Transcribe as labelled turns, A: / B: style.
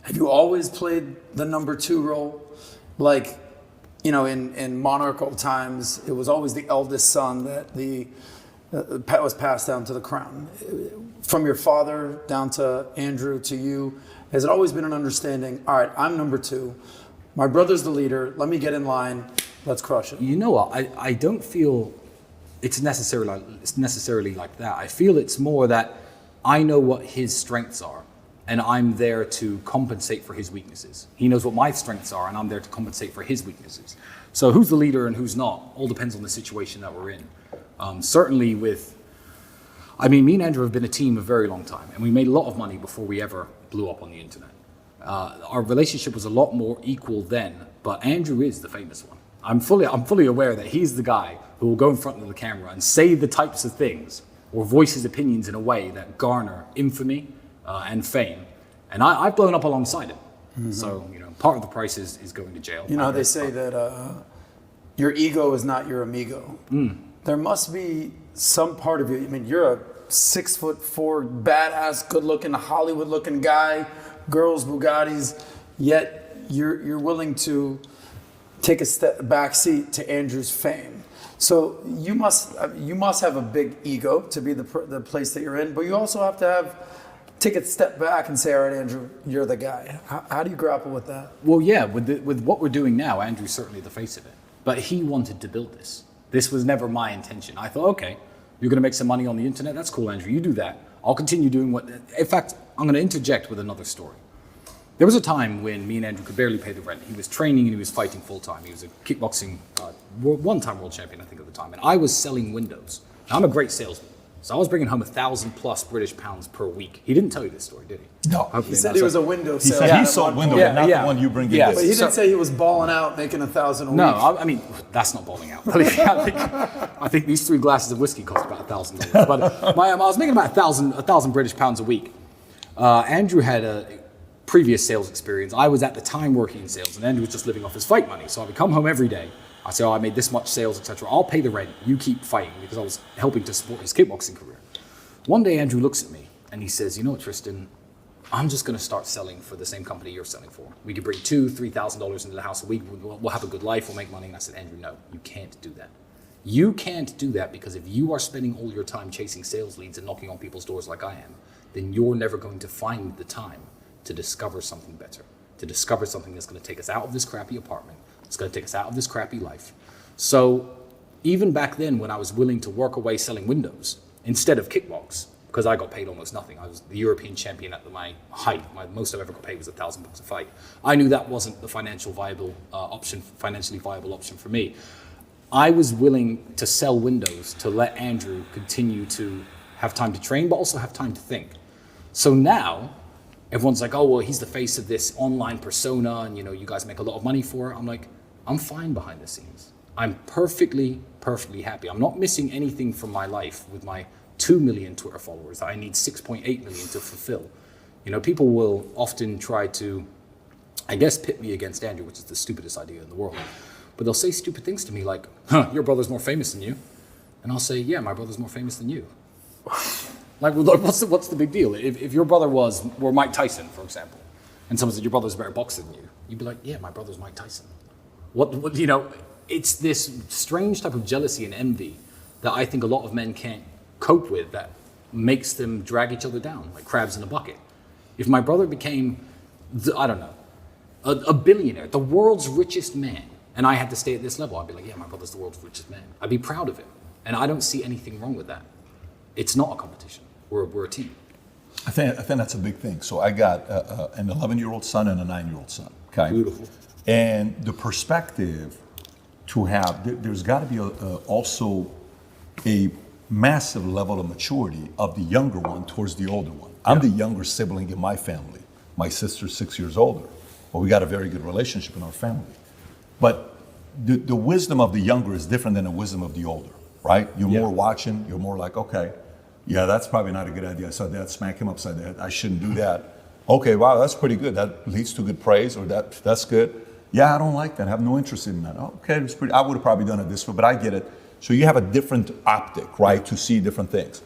A: Have you always played the number 2 role? Like, you know, in monarchical times, it was always the eldest son that was passed down to the crown. From your father down to Andrew to you, has it always been an understanding, all right, I'm number 2, my brother's the leader, let me get in line, let's crush it?
B: You know what, I don't feel it's necessarily like that. I feel it's more that I know what his strengths are, and I'm there to compensate for his weaknesses. He knows what my strengths are, and I'm there to compensate for his weaknesses. So who's the leader and who's not all depends on the situation that we're in. Certainly me and Andrew have been a team a very long time, and we made a lot of money before we ever blew up on the internet. Our relationship was a lot more equal then, but Andrew is the famous one. I'm fully aware that he's the guy who will go in front of the camera and say the types of things or voice his opinions in a way that garner infamy and fame. And I've blown up alongside him. Mm-hmm. So, you know, part of the price is going to jail.
A: You know, they say that your ego is not your amigo. Mm. There must be some part of you. I mean, you're a 6'4", badass, good-looking, Hollywood-looking guy, girls, Bugattis, yet you're willing to take a back seat to Andrew's fame. So you must have a big ego to be the place that you're in, but you also have to take a step back and say, all right, Andrew, you're the guy. How do you grapple with that?
B: Well, yeah, with what we're doing now, Andrew's certainly the face of it, but he wanted to build this. This was never my intention. I thought, okay, you're going to make some money on the internet. That's cool, Andrew. You do that. I'll continue doing what. In fact, I'm going to interject with another story. There was a time when me and Andrew could barely pay the rent. He was training and he was fighting full time. He was a kickboxing one-time world champion, I think, at the time. And I was selling windows. Now, I'm a great salesman. So I was bringing home 1,000+ British pounds per week. He didn't tell you this story, did he?
A: No. He said he was a window salesman.
C: He said he sold windows, but not the one you bring in.
A: Yeah, but he didn't say he was balling out, making 1,000 a week.
B: No, I mean, that's not balling out. I think these 3 glasses of whiskey cost about $1,000. But I was making about 1,000 British pounds a week. Andrew had a previous sales experience. I was at the time working in sales, and Andrew was just living off his fight money. So I would come home every day. I say, oh, I made this much sales, etc. I'll pay the rent. You keep fighting, because I was helping to support his kickboxing career. One day, Andrew looks at me and he says, you know what, Tristan, I'm just going to start selling for the same company you're selling for. We could bring $2,000-$3,000 into the house a week. We'll have a good life. We'll make money. And I said, Andrew, no, you can't do that. You can't do that, because if you are spending all your time chasing sales leads and knocking on people's doors like I am, then you're never going to find the time to discover something better, to discover something that's going to take us out of this crappy apartment. It's going to take us out of this crappy life. So even back then, when I was willing to work away selling windows instead of kickbox, because I got paid almost nothing. I was the European champion at my height. Most I ever got paid was $1,000 a fight. I knew that wasn't the financially viable option for me. I was willing to sell windows to let Andrew continue to have time to train, but also have time to think. So now, everyone's like, oh, well, he's the face of this online persona, and you guys make a lot of money for it. I'm like, I'm fine behind the scenes. I'm perfectly happy. I'm not missing anything from my life with my 2 million Twitter followers that I need 6.8 million to fulfill. People will often try to, I guess, pit me against Andrew, which is the stupidest idea in the world. But they'll say stupid things to me like, your brother's more famous than you. And I'll say, yeah, my brother's more famous than you. Like, what's the big deal? If your brother were Mike Tyson, for example, and someone said your brother's a better boxer than you, you'd be like, yeah, my brother's Mike Tyson. It's this strange type of jealousy and envy that I think a lot of men can't cope with, that makes them drag each other down like crabs in a bucket. If my brother became, a billionaire, the world's richest man, and I had to stay at this level, I'd be like, yeah, my brother's the world's richest man. I'd be proud of him. And I don't see anything wrong with that. It's not a competition. We're a team.
C: I think that's a big thing. So I got an 11-year-old son and a 9-year-old son. Okay.
B: Beautiful.
C: And the perspective to have, there's got to be also a massive level of maturity of the younger one towards the older one. I'm the younger sibling in my family. My sister's 6 years older, but we got a very good relationship in our family. But the wisdom of the younger is different than the wisdom of the older, right? You're more watching, you're more like, okay, yeah, that's probably not a good idea. I saw Dad smack him upside the head. I shouldn't do that. Okay, wow, that's pretty good. That leads to good praise, or that's good. Yeah, I don't like that. I have no interest in that. Okay, it's pretty. I would have probably done it this way, but I get it. So you have a different optic, right, to see different things.